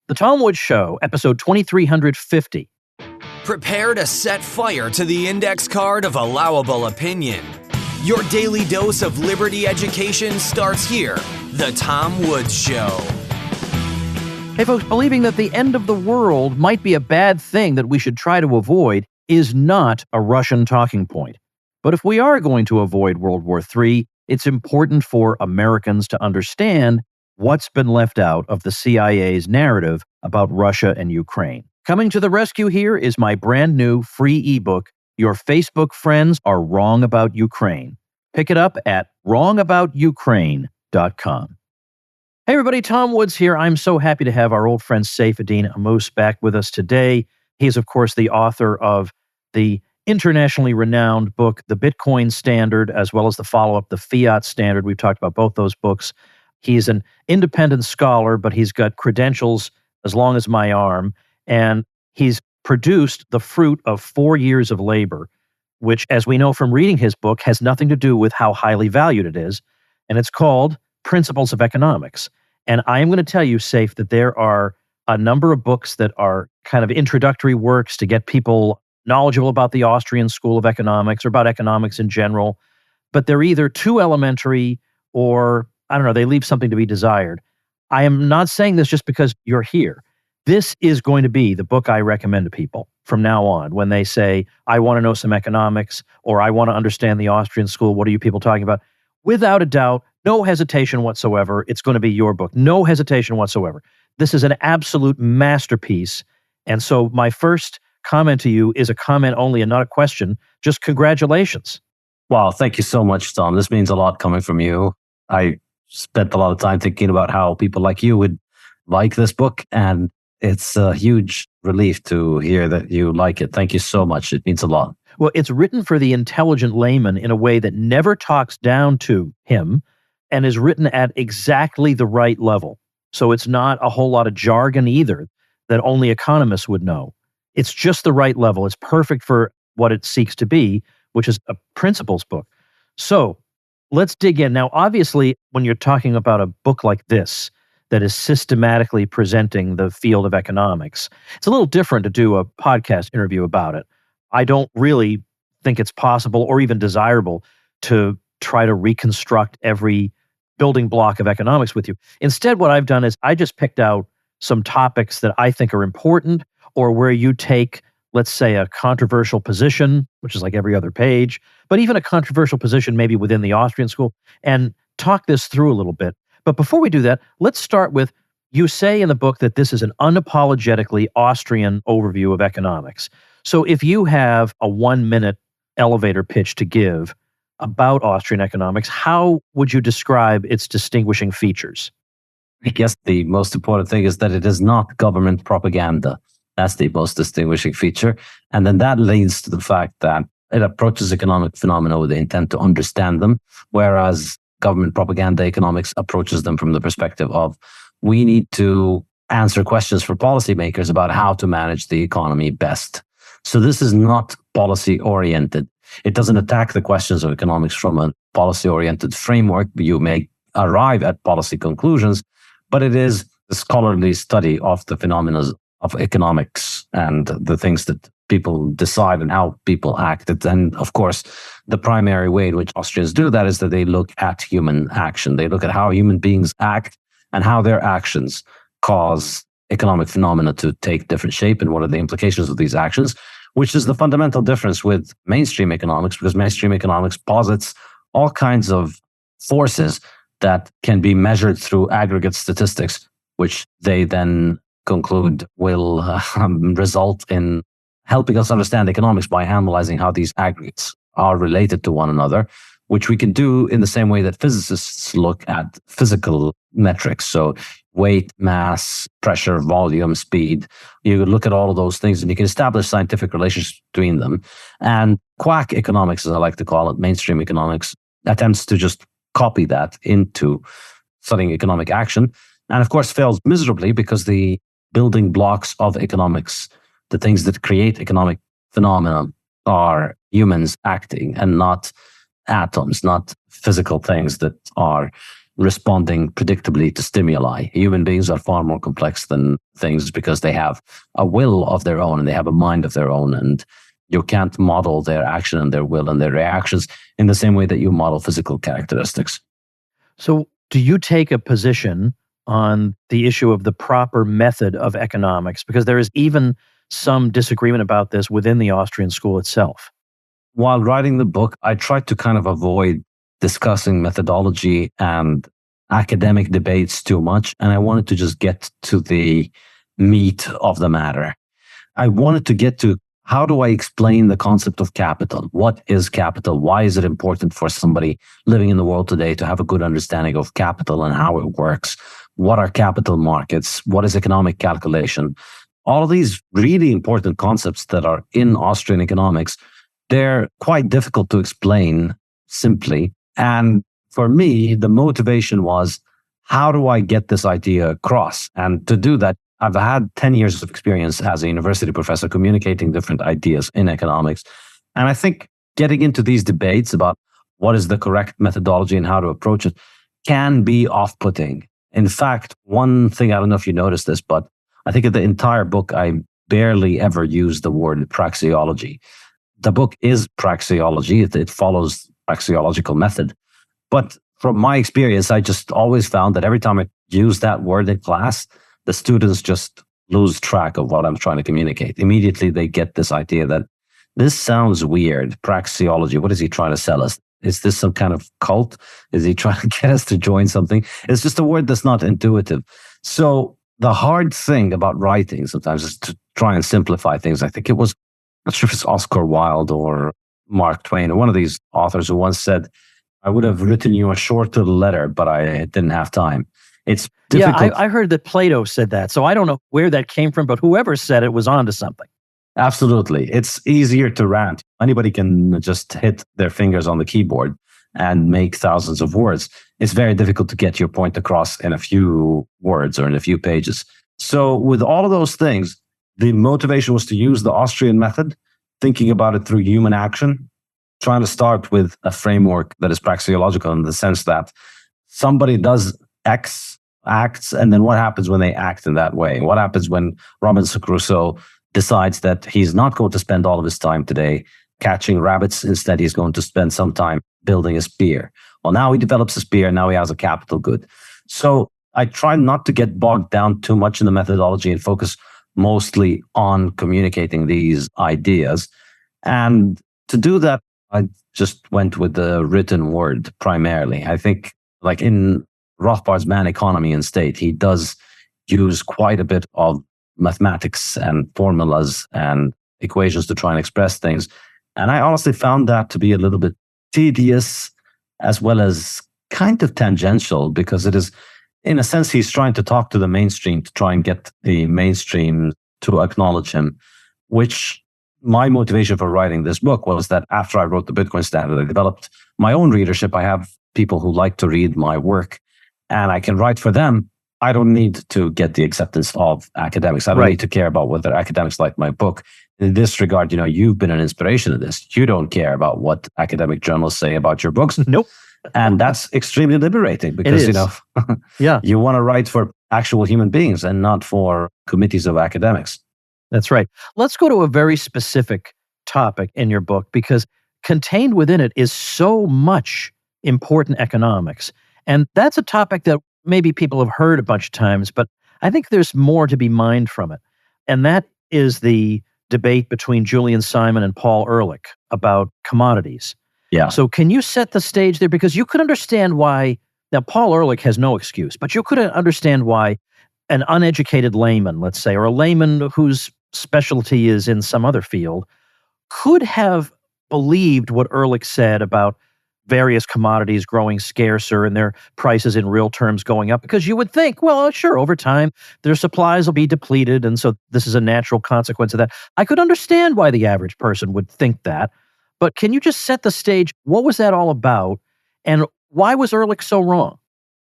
The Tom Woods Show, episode 2350. Prepare to set fire to the index card of allowable opinion. Your daily dose of liberty education starts here. The Tom Woods Show. Hey folks, believing that the end of the world might be a bad thing that we should try to avoid is not a Russian talking point. But if we are going to avoid World War III, it's important for Americans to understand what's been left out of the CIA's narrative about Russia and Ukraine. Coming to the rescue here is my brand new free ebook, Your Facebook Friends Are Wrong About Ukraine. Pick it up at wrongaboutukraine.com. Hey everybody, Tom Woods here. I'm so happy to have our old friend Saifedean Ammous back with us today. He is, of course, the author of the internationally renowned book, The Bitcoin Standard, as well as the follow-up, The Fiat Standard. We've talked about both those books. He's an independent scholar, but he's got credentials as long as my arm, and he's produced the fruit of 4 years of labor, which, as we know from reading his book, has nothing to do with how highly valued it is, and it's called Principles of Economics. And I am going to tell you, Saif, that there are a number of books that are kind of introductory works to get people knowledgeable about the Austrian School of Economics or about economics in general, but they're either too elementary or I don't know, they leave something to be desired. I am not saying this just because you're here. This is going to be the book I recommend to people from now on when they say, I want to know some economics or I want to understand the Austrian school. What are you people talking about? Without a doubt, no hesitation whatsoever, it's going to be your book. No hesitation whatsoever. This is an absolute masterpiece. And so my first comment to you is a comment only and not a question. Just congratulations. Wow, thank you so much, Tom. This means a lot coming from you. I spent a lot of time thinking about how people like you would like this book, and it's a huge relief to hear that you like it. Thank you so much. It means a lot. Well, it's written for the intelligent layman in a way that never talks down to him and is written at exactly the right level. So it's not a whole lot of jargon either that only economists would know. It's just the right level. It's perfect for what it seeks to be, which is a principles book. So let's dig in. Now, obviously, when you're talking about a book like this that is systematically presenting the field of economics, it's a little different to do a podcast interview about it. I don't really think it's possible or even desirable to try to reconstruct every building block of economics with you. Instead, what I've done is I just picked out some topics that I think are important or where you take, let's say, a controversial position, which is like every other page, but even a controversial position maybe within the Austrian school, and talk this through a little bit. But before we do that, let's start with, you say in the book that this is an unapologetically Austrian overview of economics. So if you have a 1-minute elevator pitch to give about Austrian economics, how would you describe its distinguishing features? I guess the most important thing is that it is not government propaganda. That's the most distinguishing feature. And then that leads to the fact that it approaches economic phenomena with the intent to understand them, whereas government propaganda economics approaches them from the perspective of, we need to answer questions for policymakers about how to manage the economy best. So this is not policy-oriented. It doesn't attack the questions of economics from a policy-oriented framework. You may arrive at policy conclusions, but it is a scholarly study of the phenomena of economics and the things that people decide and how people act. And of course, the primary way in which Austrians do that is that they look at human action. They look at how human beings act and how their actions cause economic phenomena to take different shape and what are the implications of these actions, which is the fundamental difference with mainstream economics, because mainstream economics posits all kinds of forces that can be measured through aggregate statistics, which they then conclude will result in helping us understand economics by analyzing how these aggregates are related to one another, which we can do in the same way that physicists look at physical metrics. So weight, mass, pressure, volume, speed. You look at all of those things and you can establish scientific relationships between them. And quack economics, as I like to call it, mainstream economics, attempts to just copy that into studying economic action. And of course, fails miserably because the building blocks of economics, the things that create economic phenomena, are humans acting and not atoms, not physical things that are responding predictably to stimuli. Human beings are far more complex than things because they have a will of their own and they have a mind of their own. And you can't model their action and their will and their reactions in the same way that you model physical characteristics. So, do you take a position on the issue of the proper method of economics? Because there is even some disagreement about this within the Austrian school itself. While writing the book, I tried to kind of avoid discussing methodology and academic debates too much. And I wanted to just get to the meat of the matter. I wanted to get to how do I explain the concept of capital? What is capital? Why is it important for somebody living in the world today to have a good understanding of capital and how it works? What are capital markets? What is economic calculation? All of these really important concepts that are in Austrian economics, they're quite difficult to explain simply. And for me, the motivation was, how do I get this idea across? And to do that, I've had 10 years of experience as a university professor communicating different ideas in economics. And I think getting into these debates about what is the correct methodology and how to approach it can be off-putting. In fact, one thing, I don't know if you noticed this, but I think in the entire book, I barely ever use the word praxeology. The book is praxeology. It follows praxeological method. But from my experience, I just always found that every time I use that word in class, the students just lose track of what I'm trying to communicate. Immediately, they get this idea that this sounds weird. Praxeology, what is he trying to sell us? Is this some kind of cult? Is he trying to get us to join something? It's just a word that's not intuitive. So the hard thing about writing sometimes is to try and simplify things. I think it was, I'm not sure if it's Oscar Wilde or Mark Twain, or one of these authors who once said, I would have written you a short little letter, but I didn't have time. It's difficult. Yeah, I heard that Plato said that. So I don't know where that came from, but whoever said it was onto something. Absolutely. It's easier to rant. Anybody can just hit their fingers on the keyboard and make thousands of words. It's very difficult to get your point across in a few words or in a few pages. So with all of those things, the motivation was to use the Austrian method, thinking about it through human action, trying to start with a framework that is praxeological in the sense that somebody does X, acts, and then what happens when they act in that way? What happens when Robinson Crusoe decides that he's not going to spend all of his time today catching rabbits? Instead, he's going to spend some time building a spear. Well, now he develops a spear, now he has a capital good. So I try not to get bogged down too much in the methodology and focus mostly on communicating these ideas. And to do that, I just went with the written word primarily. I think, like in Rothbard's Man, Economy and State, he does use quite a bit of mathematics and formulas and equations to try and express things. And I honestly found that to be a little bit tedious as well as kind of tangential, because it is, in a sense, he's trying to talk to the mainstream to try and get the mainstream to acknowledge him, which my motivation for writing this book was that after I wrote the Bitcoin Standard, I developed my own readership. I have people who like to read my work and I can write for them. I don't need to get the acceptance of academics. I don't need to care about whether academics like my book. In this regard, you've been an inspiration in this. You don't care about what academic journals say about your books. Nope. And that's extremely liberating because, yeah, you want to write for actual human beings and not for committees of academics. That's right. Let's go to a very specific topic in your book, because contained within it is so much important economics. And that's a topic that maybe people have heard a bunch of times, but I think there's more to be mined from it. And that is the debate between Julian Simon and Paul Ehrlich about commodities. Yeah. So can you set the stage there? Because you could understand why, now Paul Ehrlich has no excuse, but you could understand why an uneducated layman, let's say, or a layman whose specialty is in some other field, could have believed what Ehrlich said about various commodities growing scarcer and their prices in real terms going up, because you would think, well, sure, over time, their supplies will be depleted, and so this is a natural consequence of that. I could understand why the average person would think that, but can you just set the stage? What was that all about, and why was Ehrlich so wrong?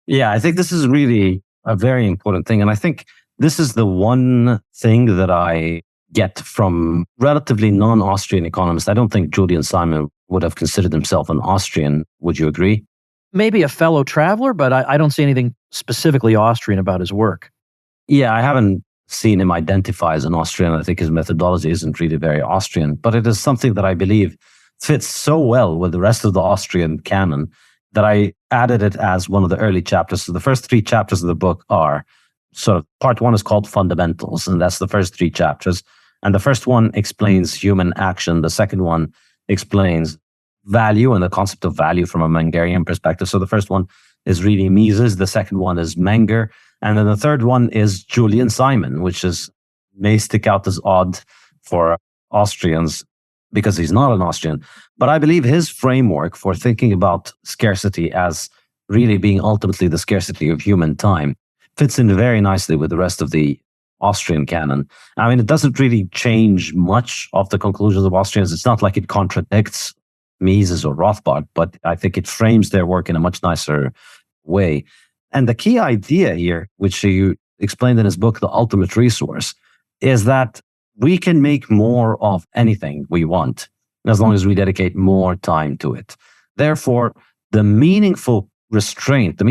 Yeah, I think this is really a very important thing, and I think this is the one thing that I get from relatively non-Austrian economists. I don't think Julian Simon would have considered himself an Austrian. Would you agree? maybe a fellow traveler, but I don't see anything specifically Austrian about his work. Yeah, I haven't seen him identify as an Austrian. I think his methodology isn't really very Austrian, but it is something that I believe fits so well with the rest of the Austrian canon that I added it as one of the early chapters. So the first 3 chapters of the book are sort of, part 1 is called Fundamentals, and that's the first 3 chapters. And the first one explains human action. The second one explains value and the concept of value from a Mengerian perspective. So the first one is really Mises. The second one is Menger. And then the third one is Julian Simon, which may stick out as odd for Austrians because he's not an Austrian. But I believe his framework for thinking about scarcity as really being ultimately the scarcity of human time fits in very nicely with the rest of the Austrian canon. I mean, it doesn't really change much of the conclusions of Austrians. It's not like it contradicts Mises or Rothbard, but I think it frames their work in a much nicer way. And the key idea here, which he explained in his book, The Ultimate Resource, is that we can make more of anything we want as long as we dedicate more time to it. Therefore, the meaningful constraint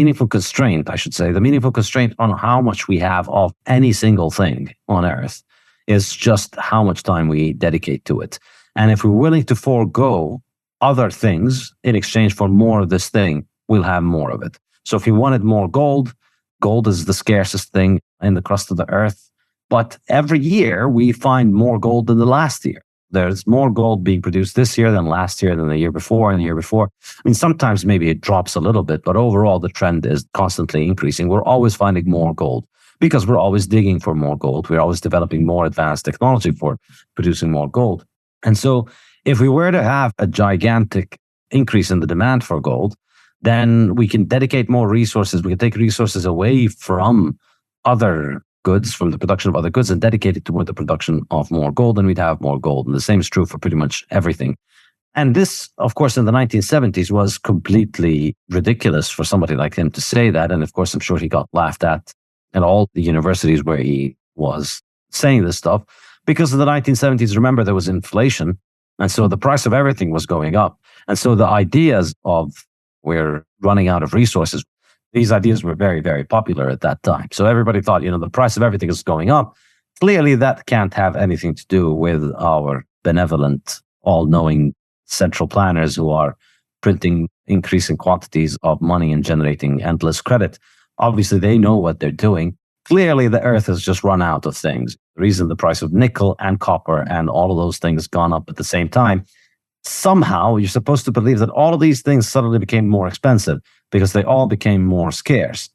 on how much we have of any single thing on Earth is just how much time we dedicate to it. And if we're willing to forego other things in exchange for more of this thing, we'll have more of it. So if you wanted more gold, gold is the scarcest thing in the crust of the Earth. But every year we find more gold than the last year. There's more gold being produced this year than last year, than the year before and the year before. I mean, sometimes maybe it drops a little bit, but overall the trend is constantly increasing. We're always finding more gold because we're always digging for more gold. We're always developing more advanced technology for producing more gold. And so if we were to have a gigantic increase in the demand for gold, then we can dedicate more resources. We can take resources away from other goods, from the production of other goods, and dedicate it toward the production of more gold, and we'd have more gold. And the same is true for pretty much everything. And this, of course, in the 1970s was completely ridiculous for somebody like him to say that. And of course, I'm sure he got laughed at all the universities where he was saying this stuff. Because in the 1970s, remember, there was inflation. And so the price of everything was going up. And so the ideas of we're running out of resources, these ideas were very, very popular at that time. So everybody thought, the price of everything is going up. Clearly, that can't have anything to do with our benevolent, all-knowing central planners who are printing increasing quantities of money and generating endless credit. Obviously, they know what they're doing. Clearly, the Earth has just run out of things. The reason the price of nickel and copper and all of those things gone up at the same time, somehow you're supposed to believe that all of these things suddenly became more expensive because they all became more scarce,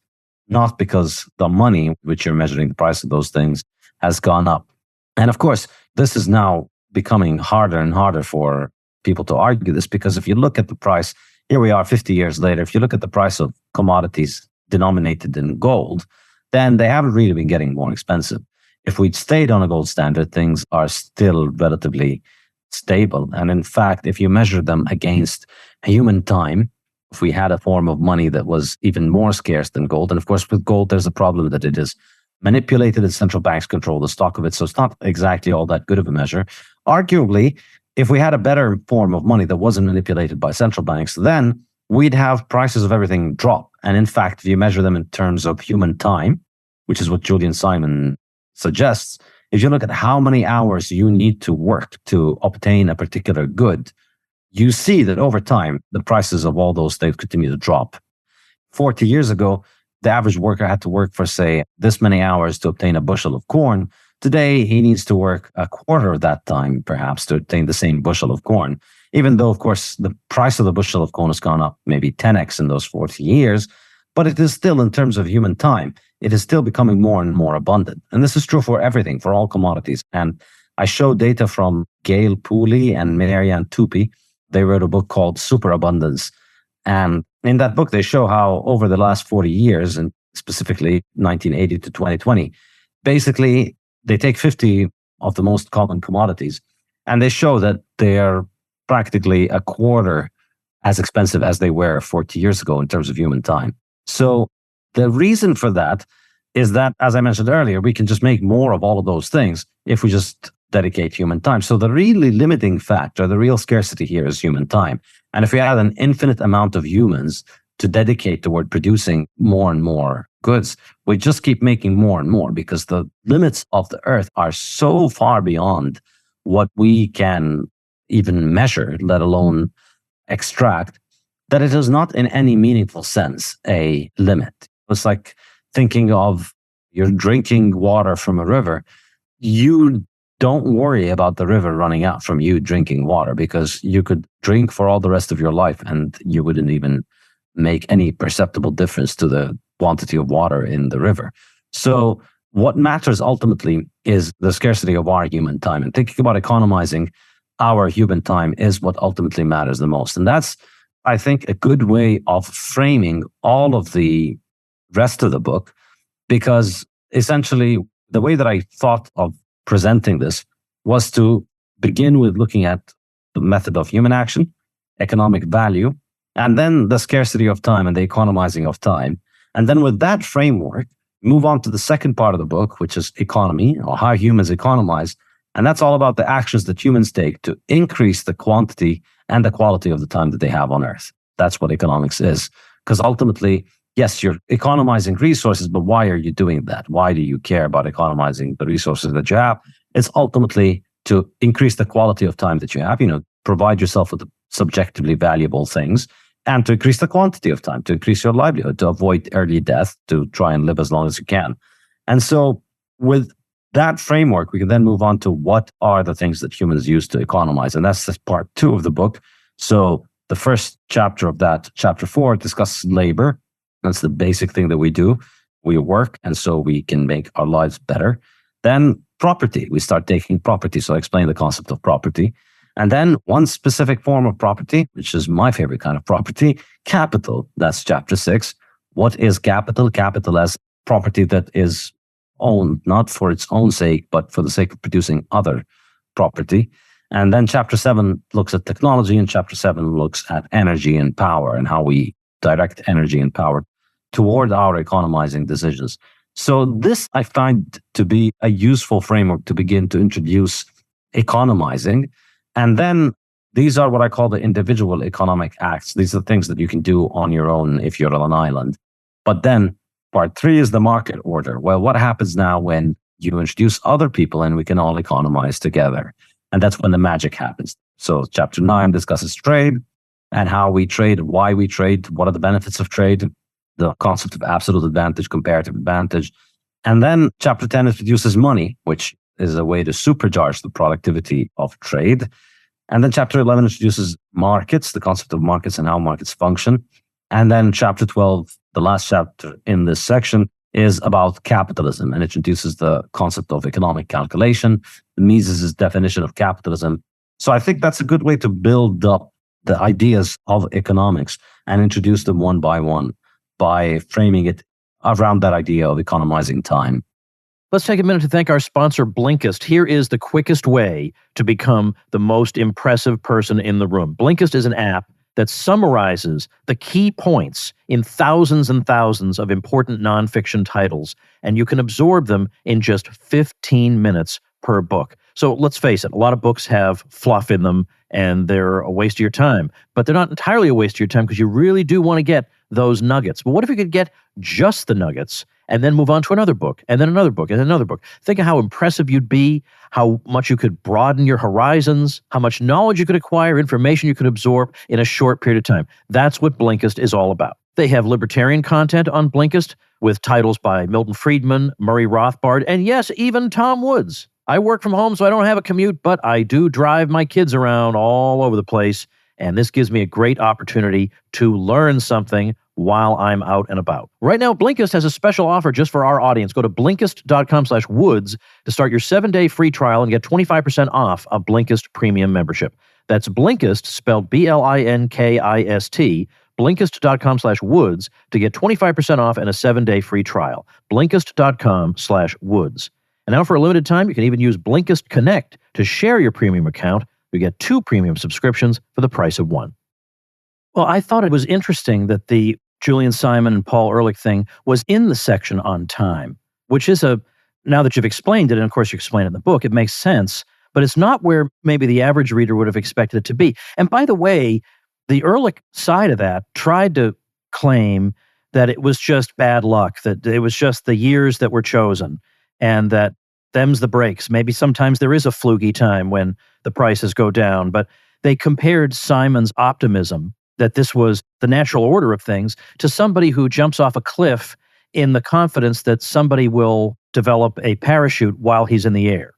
not because the money which you're measuring the price of those things has gone up. And of course, this is now becoming harder and harder for people to argue this, because if you look at the price, here we are 50 years later, if you look at the price of commodities denominated in gold, then they haven't really been getting more expensive. If we'd stayed on a gold standard, things are still relatively stable. And in fact, if you measure them against human time, if we had a form of money that was even more scarce than gold, and of course with gold, there's a problem that it is manipulated and central banks control the stock of it, so it's not exactly all that good of a measure. Arguably, if we had a better form of money that wasn't manipulated by central banks, then we'd have prices of everything drop. And in fact, if you measure them in terms of human time, which is what Julian Simon suggests, if you look at how many hours you need to work to obtain a particular good, you see that over time, the prices of all those things continue to drop. 40 years ago, the average worker had to work for, say, this many hours to obtain a bushel of corn. Today, he needs to work a quarter of that time, perhaps, to obtain the same bushel of corn. Even though, of course, the price of the bushel of corn has gone up maybe 10x in those 40 years, but it is still, in terms of human time, it is still becoming more and more abundant. And this is true for everything, for all commodities. And I show data from Gail Pooley and Marianne Tupy. They wrote a book called Superabundance. And in that book, they show how over the last 40 years, and specifically 1980 to 2020, basically, they take 50 of the most common commodities, and they show that they're practically a quarter as expensive as they were 40 years ago in terms of human time. So the reason for that is that, as I mentioned earlier, we can just make more of all of those things if we just dedicate human time. So the really limiting factor, the real scarcity here is human time. And if we had an infinite amount of humans to dedicate toward producing more and more goods. We just keep making more and more because the limits of the earth are so far beyond what we can even measure, let alone extract, that it is not in any meaningful sense a limit. It's like thinking of you're drinking water from a river. You don't worry about the river running out from you drinking water because you could drink for all the rest of your life and you wouldn't even make any perceptible difference to the quantity of water in the river. So what matters ultimately is the scarcity of our human time. And thinking about economizing our human time is what ultimately matters the most. And that's, I think, a good way of framing all of the rest of the book, because essentially the way that I thought of presenting this was to begin with looking at the method of human action, economic value, and then the scarcity of time and the economizing of time. And then with that framework, move on to the second part of the book, which is economy, or how humans economize. And that's all about the actions that humans take to increase the quantity and the quality of the time that they have on Earth. That's what economics is. Because ultimately, yes, you're economizing resources, but why are you doing that? Why do you care about economizing the resources that you have? It's ultimately to increase the quality of time that you have, provide yourself with subjectively valuable things, and to increase the quantity of time, to increase your livelihood, to avoid early death, to try and live as long as you can. And so with that framework, we can then move on to what are the things that humans use to economize. And that's part 2 of the book. So the first chapter of that, chapter 4, discusses labor. That's the basic thing that we do. We work, and so we can make our lives better. Then property. We start taking property. So I explain the concept of property. And then one specific form of property, which is my favorite kind of property, capital. That's chapter 6. What is capital? Capital as property that is owned, not for its own sake, but for the sake of producing other property. And then chapter 7 looks at technology, and chapter 7 looks at energy and power and how we direct energy and power toward our economizing decisions. So this I find to be a useful framework to begin to introduce economizing. And then these are what I call the individual economic acts. These are things that you can do on your own if you're on an island. But then part 3 is the market order. Well, what happens now when you introduce other people and we can all economize together? And that's when the magic happens. So chapter 9 discusses trade and how we trade, why we trade, what are the benefits of trade, the concept of absolute advantage, comparative advantage. And then chapter 10 introduces money, which is a way to supercharge the productivity of trade. And then chapter 11 introduces markets, the concept of markets and how markets function. And then chapter 12, the last chapter in this section, is about capitalism and introduces the concept of economic calculation, Mises' definition of capitalism. So I think that's a good way to build up the ideas of economics and introduce them one by one by framing it around that idea of economizing time. Let's take a minute to thank our sponsor, Blinkist. Here is the quickest way to become the most impressive person in the room. Blinkist is an app that summarizes the key points in thousands and thousands of important nonfiction titles, and you can absorb them in just 15 minutes per book. So let's face it, a lot of books have fluff in them, and they're a waste of your time. But they're not entirely a waste of your time because you really do want to get those nuggets. But what if you could get just the nuggets and then move on to another book, and then another book, and another book? Think of how impressive you'd be, how much you could broaden your horizons, how much knowledge you could acquire, information you could absorb in a short period of time. That's what Blinkist is all about. They have libertarian content on Blinkist with titles by Milton Friedman, Murray Rothbard, and yes, even Tom Woods. I work from home, so I don't have a commute, but I do drive my kids around all over the place, and this gives me a great opportunity to learn something while I'm out and about. Right now, Blinkist has a special offer just for our audience. Go to Blinkist.com/woods to start your 7-day free trial and get 25% off a Blinkist premium membership. That's Blinkist, spelled Blinkist, Blinkist.com/woods to get 25% off and a 7-day free trial. Blinkist.com/woods. And now for a limited time, you can even use Blinkist Connect to share your premium account. You get 2 premium subscriptions for the price of 1. Well, I thought it was interesting that the Julian Simon and Paul Ehrlich thing was in the section on time, which is now that you've explained it, and of course you explain it in the book, it makes sense, but it's not where maybe the average reader would have expected it to be. And by the way, the Ehrlich side of that tried to claim that it was just bad luck, that it was just the years that were chosen, and that them's the breaks. Maybe sometimes there is a fluky time when the prices go down, but they compared Simon's optimism that this was the natural order of things to somebody who jumps off a cliff in the confidence that somebody will develop a parachute while he's in the air.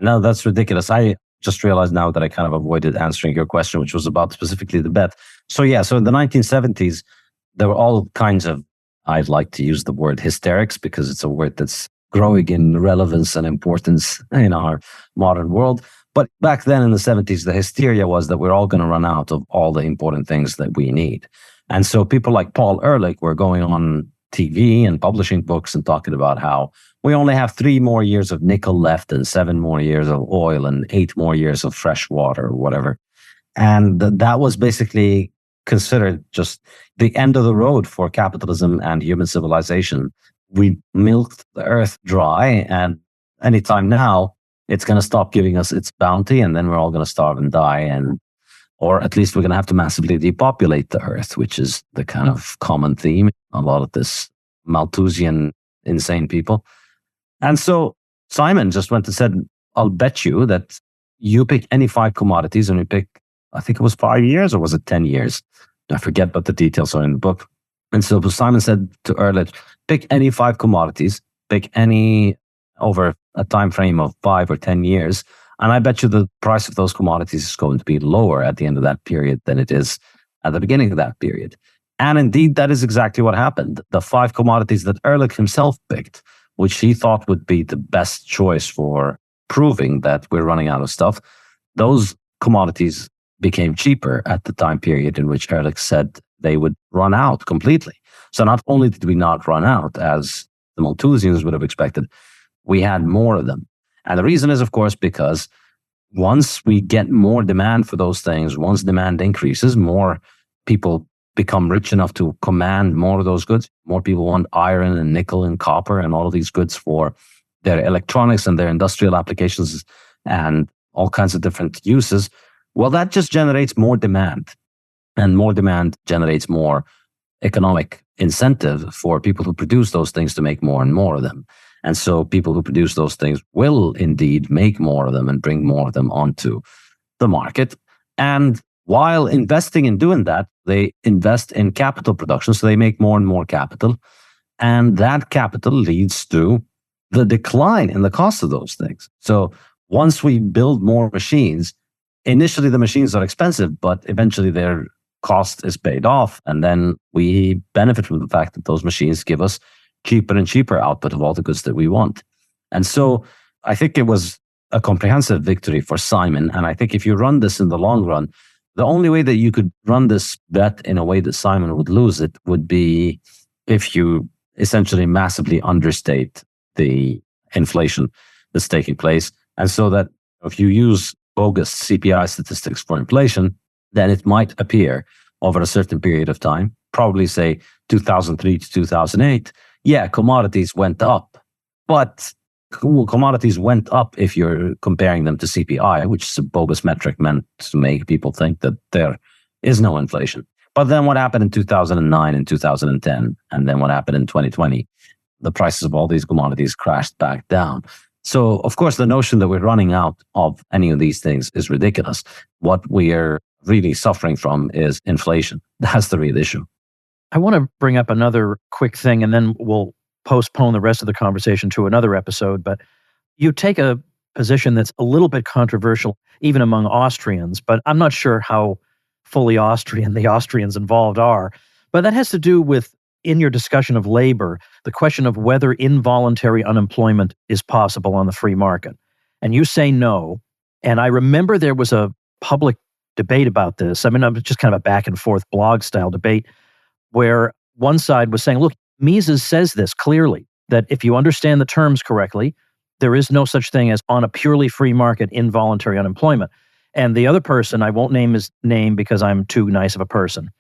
No, that's ridiculous. I just realized now that I kind of avoided answering your question, which was about specifically the bet. So in the 1970s, there were all kinds of, I'd like to use the word hysterics because it's a word that's growing in relevance and importance in our modern world. But back then in the 70s, the hysteria was that we're all going to run out of all the important things that we need. And so people like Paul Ehrlich were going on TV and publishing books and talking about how we only have 3 more years of nickel left and 7 more years of oil and 8 more years of fresh water or whatever. And that was basically considered just the end of the road for capitalism and human civilization. We milked the earth dry, and anytime now, it's going to stop giving us its bounty, and then we're all going to starve and die, or at least we're going to have to massively depopulate the earth, which is the kind of common theme. A lot of this Malthusian insane people. And so Simon just went and said, I'll bet you that you pick any 5 commodities and we pick, I think it was 5 years or was it 10 years? I forget, but the details are in the book. And so Simon said to Ehrlich, pick any 5 commodities, pick any over a time frame of 5 or 10 years. And I bet you the price of those commodities is going to be lower at the end of that period than it is at the beginning of that period. And indeed, that is exactly what happened. The 5 commodities that Ehrlich himself picked, which he thought would be the best choice for proving that we're running out of stuff, those commodities became cheaper at the time period in which Ehrlich said they would run out completely. So not only did we not run out, as the Malthusians would have expected, we had more of them. And the reason is, of course, because once we get more demand for those things, once demand increases, more people become rich enough to command more of those goods. More people want iron and nickel and copper and all of these goods for their electronics and their industrial applications and all kinds of different uses. Well, that just generates more demand, and more demand generates more economic incentive for people who produce those things to make more and more of them. And so people who produce those things will indeed make more of them and bring more of them onto the market. And while investing in doing that, they invest in capital production. So they make more and more capital. And that capital leads to the decline in the cost of those things. So once we build more machines, initially the machines are expensive, but eventually their cost is paid off. And then we benefit from the fact that those machines give us cheaper and cheaper output of all the goods that we want. And so I think it was a comprehensive victory for Simon. And I think if you run this in the long run, the only way that you could run this bet in a way that Simon would lose it would be if you essentially massively understate the inflation that's taking place. And so that if you use bogus CPI statistics for inflation, then it might appear over a certain period of time, probably say 2003 to 2008, yeah, commodities went up. But commodities went up if you're comparing them to CPI, which is a bogus metric meant to make people think that there is no inflation. But then what happened in 2009 and 2010, and then what happened in 2020, the prices of all these commodities crashed back down. So, of course, the notion that we're running out of any of these things is ridiculous. What we're really suffering from is inflation. That's the real issue. I want to bring up another quick thing, and then we'll postpone the rest of the conversation to another episode. But you take a position that's a little bit controversial, even among Austrians, but I'm not sure how fully Austrian the Austrians involved are. But that has to do with, in your discussion of labor, the question of whether involuntary unemployment is possible on the free market. And you say no. And I remember there was a public debate about this. I mean, it was just kind of a back and forth blog style debate where one side was saying, look, Mises says this clearly, that if you understand the terms correctly, there is no such thing as on a purely free market involuntary unemployment. And the other person, I won't name his name because I'm too nice of a person.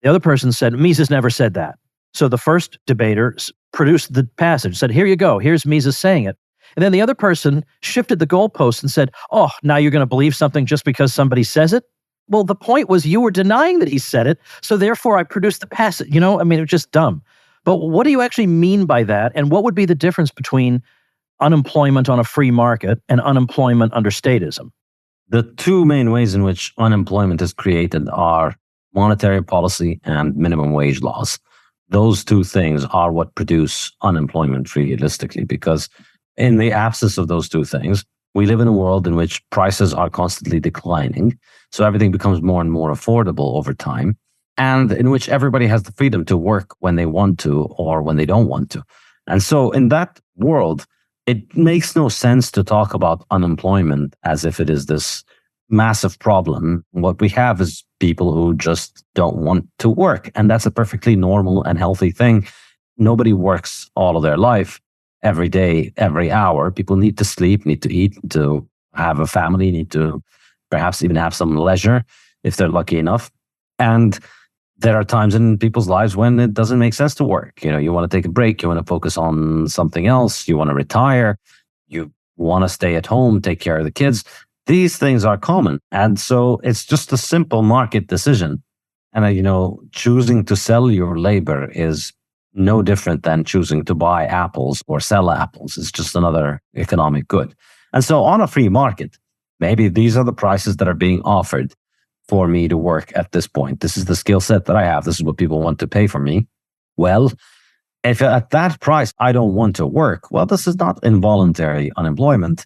The other person said, Mises never said that. So the first debater produced the passage, said, here you go, here's Mises saying it. And then the other person shifted the goalpost and said, oh, now you're going to believe something just because somebody says it? Well, the point was you were denying that he said it, so therefore I produced the passage. I mean, it was just dumb. But what do you actually mean by that? And what would be the difference between unemployment on a free market and unemployment under statism? The two main ways in which unemployment is created are monetary policy and minimum wage laws. Those two things are what produce unemployment realistically, because in the absence of those two things, we live in a world in which prices are constantly declining. So everything becomes more and more affordable over time, and in which everybody has the freedom to work when they want to or when they don't want to. And so in that world, it makes no sense to talk about unemployment as if it is this massive problem. What we have is people who just don't want to work. And that's a perfectly normal and healthy thing. Nobody works all of their life, every day, every hour. People need to sleep, need to eat, to have a family, need to perhaps even have some leisure if they're lucky enough. And there are times in people's lives when it doesn't make sense to work. You want to take a break, you want to focus on something else, you want to retire, you want to stay at home, take care of the kids. These things are common. And so it's just a simple market decision. And, choosing to sell your labor is no different than choosing to buy apples or sell apples. It's just another economic good. And so on a free market, maybe these are the prices that are being offered for me to work at this point. This is the skill set that I have. This is what people want to pay for me. Well, if at that price I don't want to work, well, this is not involuntary unemployment.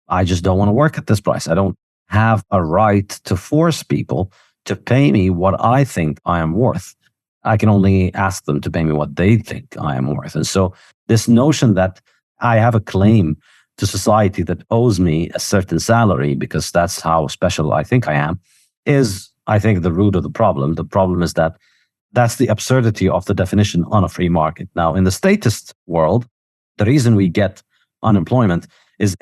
I just don't want to work at this price. I don't have a right to force people to pay me what I think I am worth. I can only ask them to pay me what they think I am worth. And so this notion that I have a claim to society that owes me a certain salary because that's how special I think I am is, I think, the root of the problem. The problem is that that's the absurdity of the definition on a free market. Now, in the statist world, the reason we get unemployment is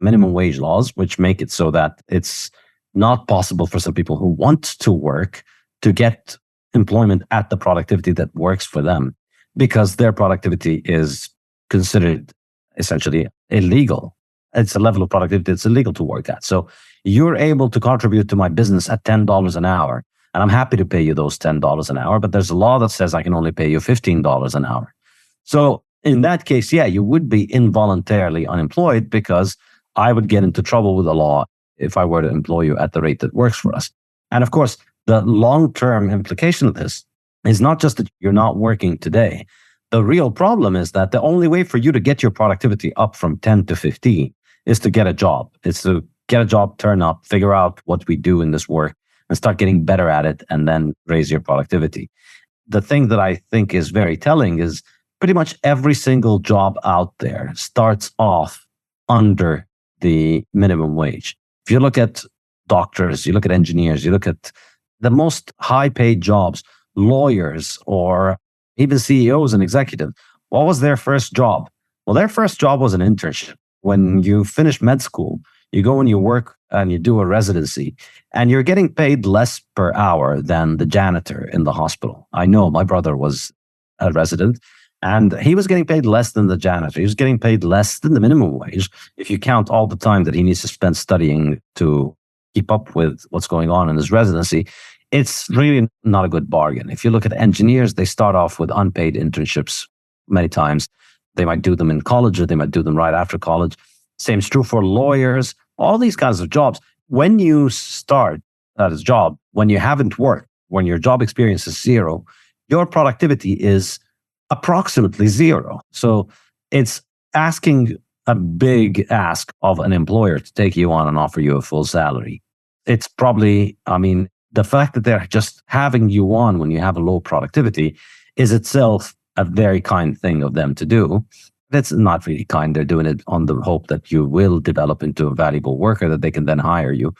minimum wage laws, which make it so that it's not possible for some people who want to work to get employment at the productivity that works for them, because their productivity is considered essentially illegal. It's a level of productivity that's illegal to work at. So you're able to contribute to my business at $10 an hour, and I'm happy to pay you those $10 an hour, but there's a law that says I can only pay you $15 an hour. So in that case, you would be involuntarily unemployed, because I would get into trouble with the law if I were to employ you at the rate that works for us. And of course, the long-term implication of this is not just that you're not working today. The real problem is that the only way for you to get your productivity up from 10 to 15 is to get a job. It's to get a job, turn up, figure out what we do in this work, and start getting better at it, and then raise your productivity. The thing that I think is very telling is pretty much every single job out there starts off under the minimum wage. If you look at doctors, you look at engineers, you look at the most high-paid jobs, lawyers, or even CEOs and executives, what was their first job? Well, their first job was an internship. When you finish med school, you go and you work and you do a residency, and you're getting paid less per hour than the janitor in the hospital. I know my brother was a resident, and he was getting paid less than the janitor. He was getting paid less than the minimum wage if you count all the time that he needs to spend studying to keep up with what's going on in his residency. It's really not a good bargain. If you look at engineers, they start off with unpaid internships many times. They might do them in college, or they might do them right after college. Same is true for lawyers, all these kinds of jobs. When you start at a job, when you haven't worked, when your job experience is zero, your productivity is approximately zero. So it's asking a big ask of an employer to take you on and offer you a full salary. It's probably, the fact that they're just having you on when you have a low productivity is itself a very kind thing of them to do. That's not really kind. They're doing it on the hope that you will develop into a valuable worker that they can then hire you.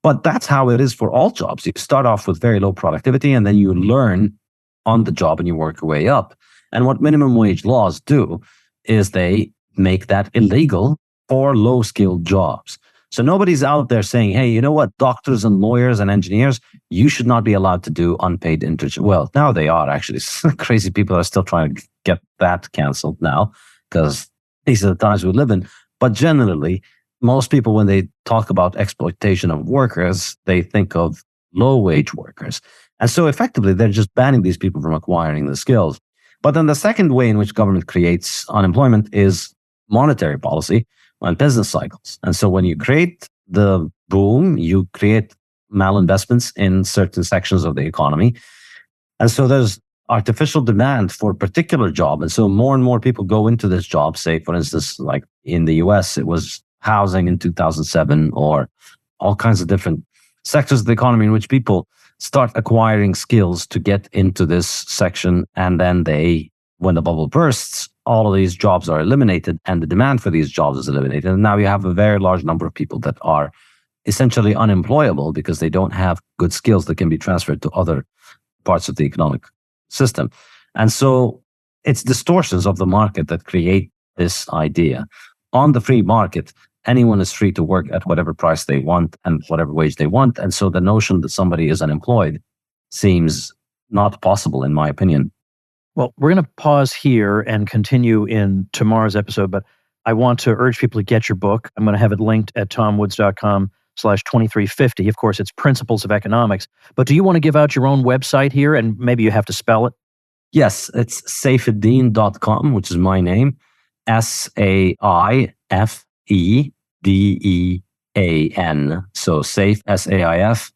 But that's how it is for all jobs. You start off with very low productivity, and then you learn on the job and you work your way up. And what minimum wage laws do is they make that illegal for low-skilled jobs. So nobody's out there saying, hey, you know what, doctors and lawyers and engineers, you should not be allowed to do unpaid internship. Well, now they are actually. Crazy people are still trying to get that canceled now, because these are the times we live in. But generally, most people, when they talk about exploitation of workers, they think of low-wage workers. And so effectively, they're just banning these people from acquiring the skills. But then the second way in which government creates unemployment is monetary policy and business cycles. And so when you create the boom, you create malinvestments in certain sections of the economy. And so there's artificial demand for a particular job. And so more and more people go into this job. Say, for instance, like in the US, it was housing in 2007, or all kinds of different sectors of the economy in which people start acquiring skills to get into this section. And then when the bubble bursts, all of these jobs are eliminated and the demand for these jobs is eliminated. And now you have a very large number of people that are essentially unemployable because they don't have good skills that can be transferred to other parts of the economic system. And so it's distortions of the market that create this idea. On the free market, anyone is free to work at whatever price they want and whatever wage they want. And so the notion that somebody is unemployed seems not possible, in my opinion. Well, we're going to pause here and continue in tomorrow's episode, but I want to urge people to get your book. I'm going to have it linked at tomwoods.com/2350. Of course, it's Principles of Economics. But do you want to give out your own website here, and maybe you have to spell it? Yes, it's saifedean.com, which is my name, SAIFEDEAN. So Saif, SAIFE,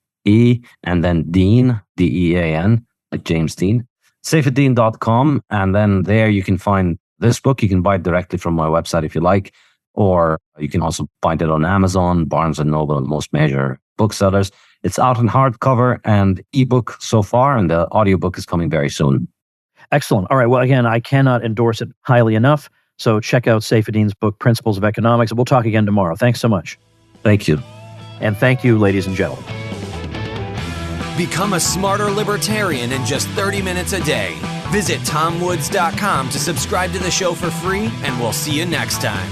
and then Dean, DEAN, like James Dean. Saifedean.com, and then there you can find this book. You can buy it directly from my website if you like, or you can also find it on Amazon, Barnes & Noble, and most major booksellers. It's out in hardcover and ebook so far, and the audiobook is coming very soon. Excellent. All right. Well, again, I cannot endorse it highly enough. So check out Saifedean's book, Principles of Economics. We'll talk again tomorrow. Thanks so much. Thank you. And thank you, ladies and gentlemen. Become a smarter libertarian in just 30 minutes a day. Visit tomwoods.com to subscribe to the show for free, and we'll see you next time.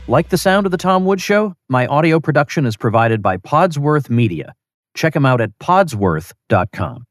Like the sound of The Tom Woods Show? My audio production is provided by Podsworth Media. Check them out at podsworth.com.